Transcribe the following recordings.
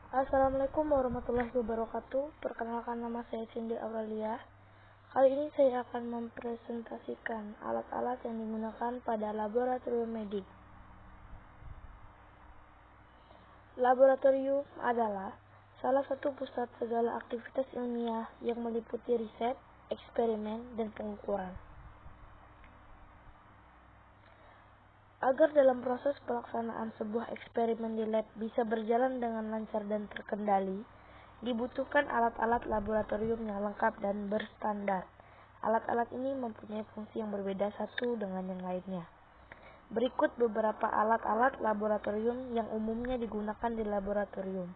Assalamualaikum warahmatullahi wabarakatuh. Perkenalkan, nama saya Cindy Aurelia. Kali ini saya akan mempresentasikan alat-alat yang digunakan pada laboratorium medik. Laboratorium adalah salah satu pusat segala aktivitas ilmiah yang meliputi riset, eksperimen, dan pengukuran. Agar dalam proses pelaksanaan sebuah eksperimen di lab bisa berjalan dengan lancar dan terkendali, dibutuhkan alat-alat laboratorium yang lengkap dan berstandar. Alat-alat ini mempunyai fungsi yang berbeda satu dengan yang lainnya. Berikut beberapa alat-alat laboratorium yang umumnya digunakan di laboratorium,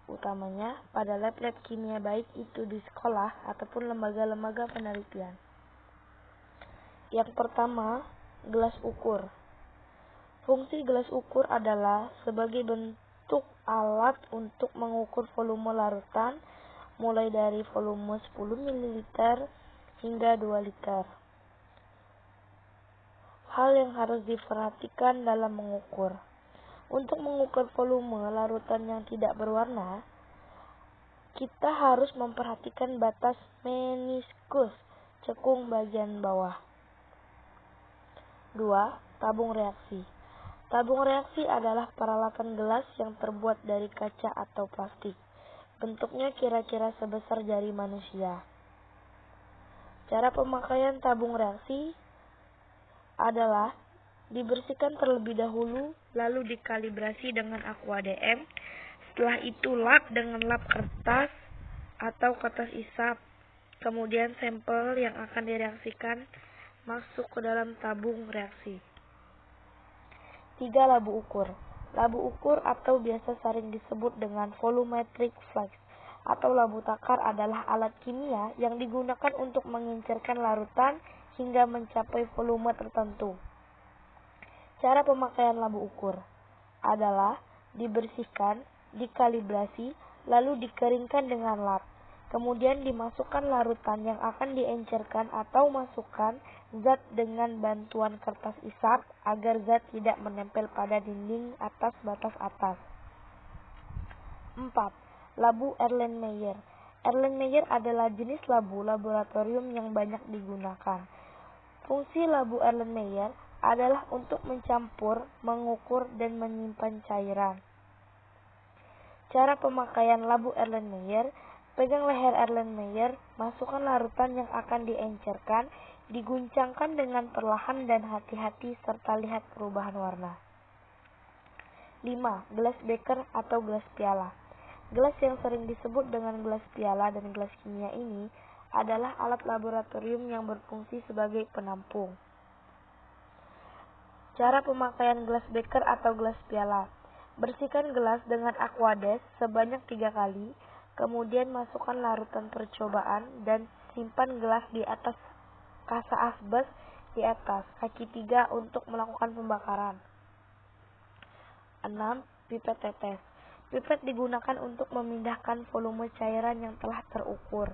utamanya pada lab-lab kimia baik itu di sekolah ataupun lembaga-lembaga penelitian. Yang pertama, gelas ukur. Fungsi gelas ukur adalah sebagai bentuk alat untuk mengukur volume larutan mulai dari volume 10 ml hingga 2 liter. Hal yang harus diperhatikan dalam mengukur. Untuk mengukur volume larutan yang tidak berwarna, kita harus memperhatikan batas meniskus cekung bagian bawah. 2. Tabung reaksi. Tabung reaksi adalah peralatan gelas yang terbuat dari kaca atau plastik. Bentuknya kira-kira sebesar jari manusia. Cara pemakaian tabung reaksi adalah dibersihkan terlebih dahulu, lalu dikalibrasi dengan aqua DM. Setelah itu lap dengan lap kertas atau kertas isap. Kemudian sampel yang akan direaksikan masuk ke dalam tabung reaksi. 3. Labu ukur. Labu ukur atau biasa sering disebut dengan volumetric flux atau labu takar adalah alat kimia yang digunakan untuk mengincerkan larutan hingga mencapai volume tertentu. Cara pemakaian labu ukur adalah dibersihkan, dikalibrasi, lalu dikeringkan dengan lap. Kemudian dimasukkan larutan yang akan diencerkan atau masukkan zat dengan bantuan kertas isap agar zat tidak menempel pada dinding atas batas atas. 4. Labu Erlenmeyer. Erlenmeyer adalah jenis labu laboratorium yang banyak digunakan. Fungsi labu Erlenmeyer adalah untuk mencampur, mengukur, dan menyimpan cairan. Cara pemakaian labu Erlenmeyer: pegang leher Erlenmeyer, masukkan larutan yang akan diencerkan, diguncangkan dengan perlahan dan hati-hati serta lihat perubahan warna. 5. Gelas beker atau gelas piala. Gelas yang sering disebut dengan gelas piala dan gelas kimia ini adalah alat laboratorium yang berfungsi sebagai penampung. Cara pemakaian gelas beker atau gelas piala: bersihkan gelas dengan aquades sebanyak 3 kali, kemudian masukkan larutan percobaan dan simpan gelas di atas kasa asbes di atas kaki 3 untuk melakukan pembakaran. 6. Pipet tetes. Pipet digunakan untuk memindahkan volume cairan yang telah terukur.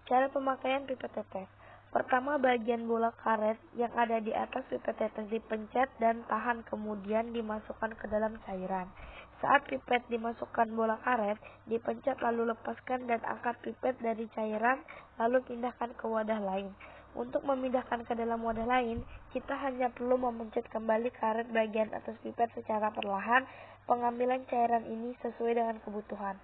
Cara pemakaian pipet tetes: pertama, bagian bola karet yang ada di atas pipet tetes dipencet dan tahan, kemudian dimasukkan ke dalam cairan. Saat pipet dimasukkan bola karet, dipencet lalu lepaskan dan angkat pipet dari cairan, lalu pindahkan ke wadah lain. Untuk memindahkan ke dalam wadah lain, kita hanya perlu memencet kembali karet bagian atas pipet secara perlahan. Pengambilan cairan ini sesuai dengan kebutuhan.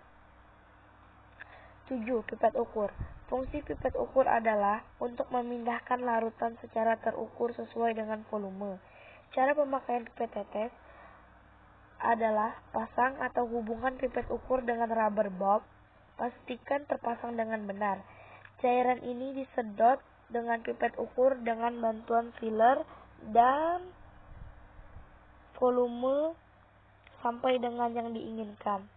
7. Pipet ukur. Fungsi pipet ukur adalah untuk memindahkan larutan secara terukur sesuai dengan volume. Cara pemakaian pipet tetes adalah pasang atau hubungkan pipet ukur dengan rubber bulb. Pastikan terpasang dengan benar. Cairan ini disedot dengan pipet ukur dengan bantuan filler dan volume sampai dengan yang diinginkan.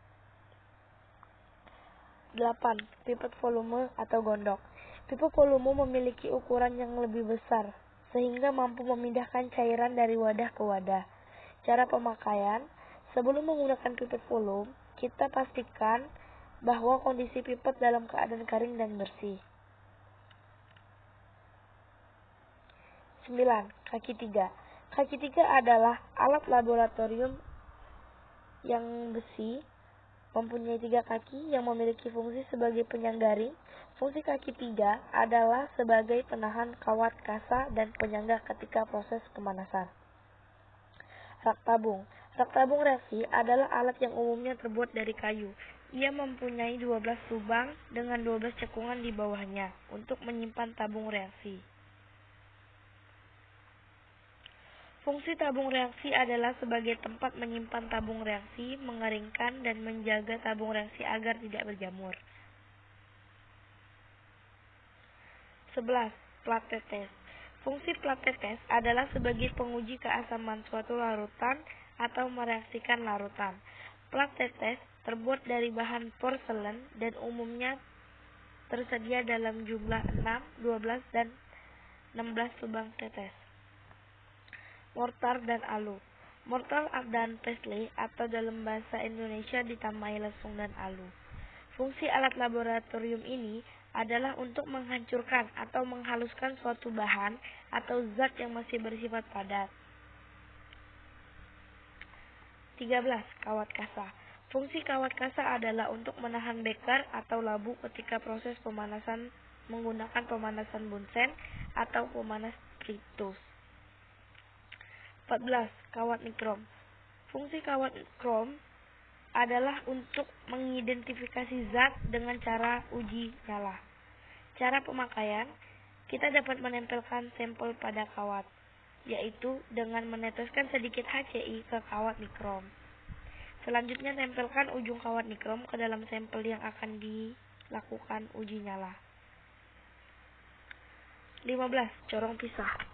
8. Pipet volume atau gondok. Pipet volume memiliki ukuran yang lebih besar sehingga mampu memindahkan cairan dari wadah ke wadah. Cara pemakaian: sebelum menggunakan pipet volume, kita pastikan bahwa kondisi pipet dalam keadaan kering dan bersih. 9. Kaki 3. Kaki 3 adalah alat laboratorium yang besi mempunyai 3 kaki yang memiliki fungsi sebagai penyangga ring. Fungsi kaki 3 adalah sebagai penahan kawat kasa dan penyangga ketika proses pemanasan. Rak tabung. Rak tabung reaksi adalah alat yang umumnya terbuat dari kayu. Ia mempunyai 12 lubang dengan 12 cekungan di bawahnya untuk menyimpan tabung reaksi. Fungsi tabung reaksi adalah sebagai tempat menyimpan tabung reaksi, mengeringkan, dan menjaga tabung reaksi agar tidak berjamur. 11. Plat tetes. Fungsi plat tetes adalah sebagai penguji keasaman suatu larutan atau mereaksikan larutan. Plat tetes terbuat dari bahan porselen dan umumnya tersedia dalam jumlah 6, 12, dan 16 lubang tetes. Mortar dan alu. Mortar dan pestle atau dalam bahasa Indonesia ditambahi lesung dan alu. Fungsi alat laboratorium ini adalah untuk menghancurkan atau menghaluskan suatu bahan atau zat yang masih bersifat padat. 13. Kawat kasa. Fungsi kawat kasa adalah untuk menahan beker atau labu ketika proses pemanasan menggunakan pemanasan Bunsen atau pemanas Tritus. 14. Kawat nikrom. Fungsi kawat nikrom adalah untuk mengidentifikasi zat dengan cara uji nyala. Cara pemakaian, kita dapat menempelkan sampel pada kawat, yaitu dengan meneteskan sedikit HCl ke kawat nikrom. Selanjutnya, tempelkan ujung kawat nikrom ke dalam sampel yang akan dilakukan uji nyala. 15. Corong pisah.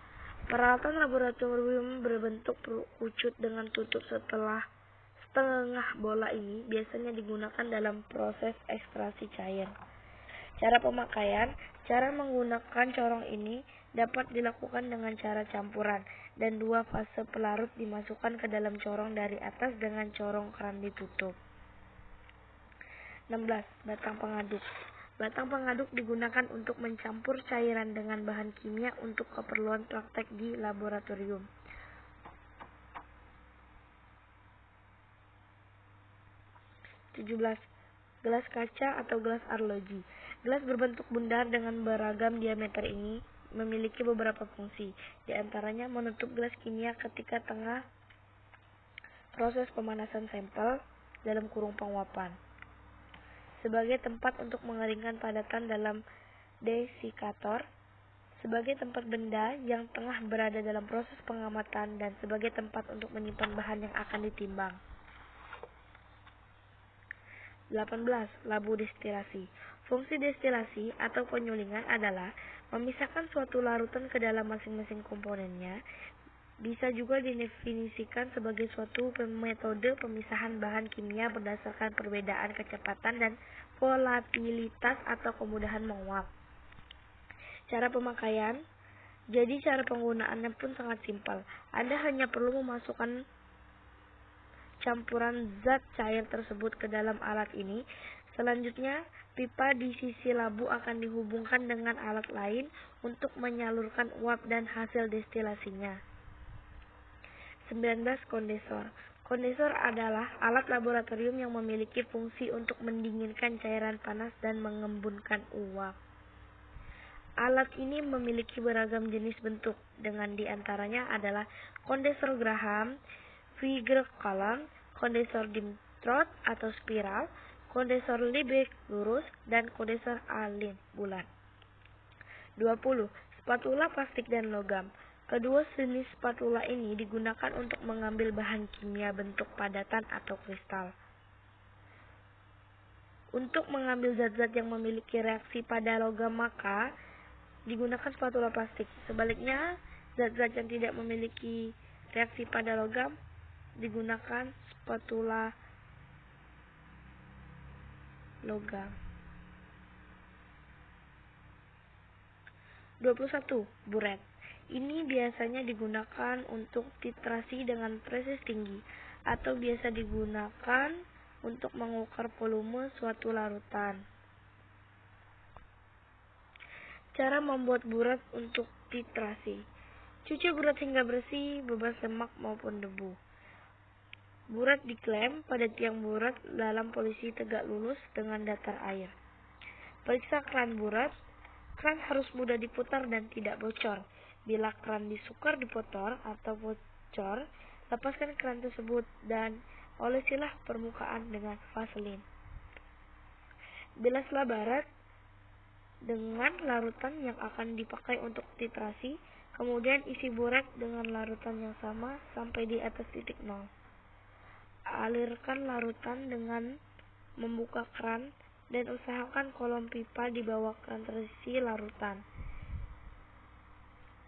Peralatan laboratorium berbentuk kerucut dengan tutup setengah bola ini biasanya digunakan dalam proses ekstraksi cair. Cara pemakaian, cara menggunakan corong ini dapat dilakukan dengan cara campuran dan 2 fase pelarut dimasukkan ke dalam corong dari atas dengan corong keran ditutup. 16. Batang pengaduk. Batang pengaduk digunakan untuk mencampur cairan dengan bahan kimia untuk keperluan praktek di laboratorium. 17. Gelas kaca atau gelas arloji. Gelas berbentuk bundar dengan beragam diameter ini memiliki beberapa fungsi. Di antaranya menutup gelas kimia ketika tengah proses pemanasan sampel dalam kurung penguapan. Sebagai tempat untuk mengeringkan padatan dalam desikator, sebagai tempat benda yang tengah berada dalam proses pengamatan, dan sebagai tempat untuk menyimpan bahan yang akan ditimbang. 18. Labu destilasi. Fungsi destilasi atau penyulingan adalah memisahkan suatu larutan ke dalam masing-masing komponennya. Bisa juga didefinisikan sebagai suatu metode pemisahan bahan kimia berdasarkan perbedaan kecepatan dan volatilitas atau kemudahan menguap. Cara pemakaian, jadi cara penggunaannya pun sangat simpel. Anda hanya perlu memasukkan campuran zat cair tersebut ke dalam alat ini. Selanjutnya, pipa di sisi labu akan dihubungkan dengan alat lain untuk menyalurkan uap dan hasil destilasinya. 19. Kondensor. Kondensor adalah alat laboratorium yang memiliki fungsi untuk mendinginkan cairan panas dan mengembunkan uap. Alat ini memiliki beragam jenis bentuk, dengan diantaranya adalah kondensor Graham, Figure column, kondensor Dimtrot atau spiral, kondensor Liebig lurus, dan kondensor Alin bulat. 20. Spatula plastik dan logam. Kedua jenis spatula ini digunakan untuk mengambil bahan kimia bentuk padatan atau kristal. Untuk mengambil zat-zat yang memiliki reaksi pada logam maka digunakan spatula plastik. Sebaliknya, zat-zat yang tidak memiliki reaksi pada logam digunakan spatula logam. 21. Buret. Ini biasanya digunakan untuk titrasi dengan proses tinggi atau biasa digunakan untuk mengukur volume suatu larutan. Cara membuat buret untuk titrasi. Cuci buret hingga bersih, bebas lemak maupun debu. Burat diklaim pada tiang burat dalam posisi tegak lurus dengan datar air. Periksa keran burat. Keran harus mudah diputar dan tidak bocor. Bila keran disukar dipotong atau bocor, lepaskan keran tersebut dan olesilah permukaan dengan vaselin. Bilaslah barat dengan larutan yang akan dipakai untuk titrasi, kemudian isi burat dengan larutan yang sama sampai di atas titik nol. Alirkan larutan dengan membuka keran dan usahakan kolom pipa di bawah keran terisi larutan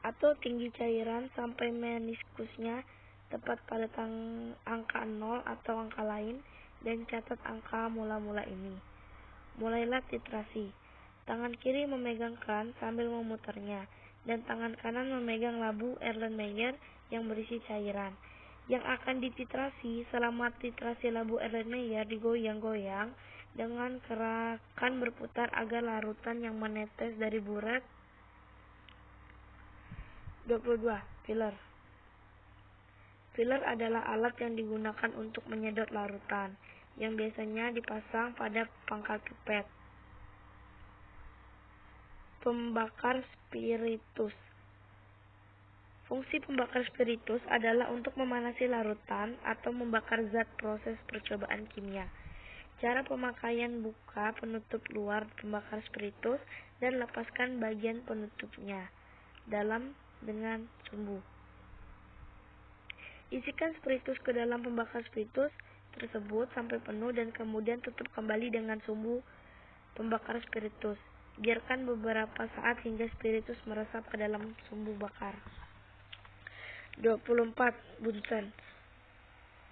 atau tinggi cairan sampai meniskusnya tepat pada angka 0 atau angka lain, dan catat angka mula-mula ini. Mulailah titrasi. Tangan kiri memegang keran sambil memutarnya, dan tangan kanan memegang labu Erlenmeyer yang berisi cairan yang akan dititrasi. Selama titrasi labu Erlenmeyer digoyang-goyang dengan gerakan berputar agar larutan yang menetes dari burat. 22. Filler. Filler adalah alat yang digunakan untuk menyedot larutan, yang biasanya dipasang pada pangkal pipet. Pembakar spiritus. Fungsi pembakar spiritus adalah untuk memanasi larutan atau membakar zat proses percobaan kimia. Cara pemakaian: buka penutup luar pembakar spiritus dan lepaskan bagian penutupnya dalam dengan sumbu. Isikan spiritus ke dalam pembakar spiritus tersebut sampai penuh dan kemudian tutup kembali dengan sumbu pembakar spiritus. Biarkan beberapa saat hingga spiritus meresap ke dalam sumbu bakar. 24. Bunsen.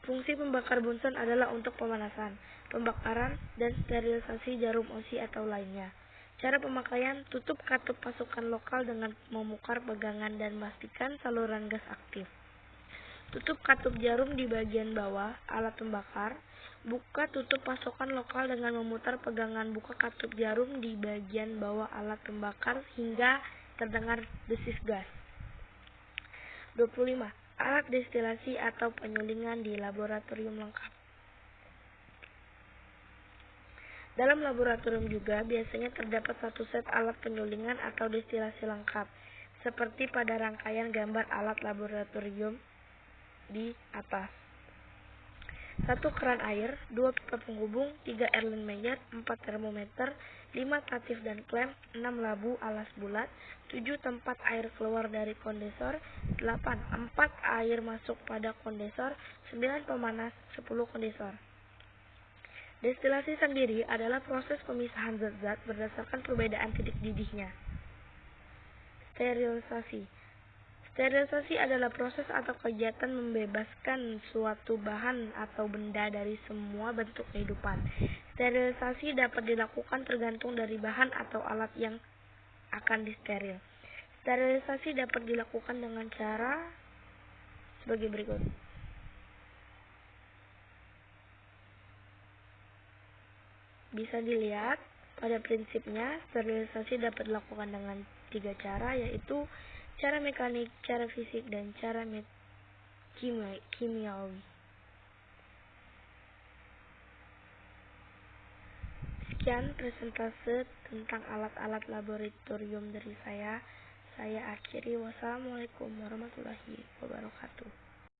Fungsi pembakar bunsen adalah untuk pemanasan, pembakaran, dan sterilisasi jarum osi atau lainnya. Cara pemakaian: tutup katup pasukan lokal dengan memukar pegangan dan pastikan saluran gas aktif. Tutup katup jarum di bagian bawah alat pembakar. Buka tutup pasokan lokal dengan memutar pegangan buka katup jarum di bagian bawah alat pembakar hingga terdengar desis gas. 25. Alat destilasi atau penyulingan di laboratorium lengkap. Dalam laboratorium juga biasanya terdapat satu set alat penyulingan atau destilasi lengkap, seperti pada rangkaian gambar alat laboratorium di atas. 1 keran air, 2 pipa penghubung, 3 Erlenmeyer, 4 termometer, 5 katif dan klem, 6 labu alas bulat, 7 tempat air keluar dari kondensor, 8 air masuk pada kondensor, 9 pemanas, 10 kondensor. Destilasi sendiri adalah proses pemisahan zat-zat berdasarkan perbedaan titik didihnya. Sterilisasi. Sterilisasi adalah proses atau kegiatan membebaskan suatu bahan atau benda dari semua bentuk kehidupan. Sterilisasi dapat dilakukan tergantung dari bahan atau alat yang akan disteril. Sterilisasi dapat dilakukan dengan cara sebagai berikut. Bisa dilihat pada prinsipnya, sterilisasi dapat dilakukan dengan 3 cara, yaitu cara mekanik, cara fisik, dan cara kimiawi. Sekian presentase tentang alat-alat laboratorium dari saya. Saya akhiri. Wassalamualaikum warahmatullahi wabarakatuh.